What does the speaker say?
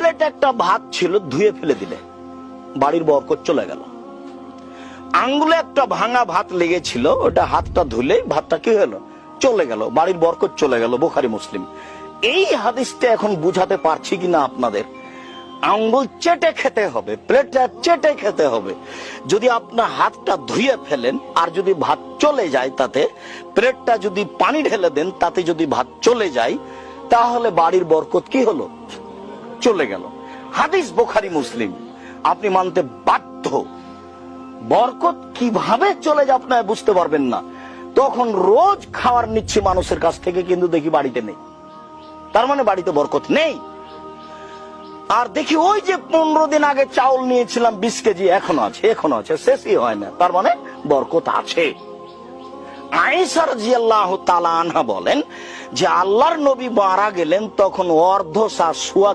প্লেটে একটা ভাত ছিল, ধুয়ে ফেলে দিলে বাড়ির বরকত চলে গেল। আঙ্গুলে একটা ভাঙা ভাত লেগেছিল, ওটা হাতটা ধুলে ভাতটা কি হলো, চলে গেল, বাড়ির বরকত চলে গেল। বুখারী মুসলিম। এই হাদিসটা এখন বুঝাতে পারছি কিনা আপনাদের? আঙ্গুল চেটে খেতে হবে, প্লেটটা চেটে খেতে হবে। যদি আপনার হাতটা ধুয়ে ফেলেন আর যদি ভাত চলে যায় তাতে, প্লেটটা যদি পানি ঢেলে দেন তাতে যদি ভাত চলে যায়, তাহলে বাড়ির বরকত কি হলো, চলে গেল। হাদিস বুখারী মুসলিম, আপনি মানতে বাধ্য। বরকত কিভাবে চলে যায় আপনারা বুঝতে পারবেন না। তখন রোজ খাবার নিচ্ছে মানুষের কাছ থেকে, কিন্তু দেখি বাড়িতে নেই, তার মানে বাড়িতে বরকত নেই। আর দেখি ওই যে 15 দিন আগে চাউল নিয়েছিলাম 20 কেজি, এখনো আছে, শেষই হয় না, তার মানে বরকত আছে। আয়েশা রাদিয়াল্লাহু তাআলা আনহা বলেন যে আল্লাহর নবী মারা গেলেন, তখন অর্ধ সা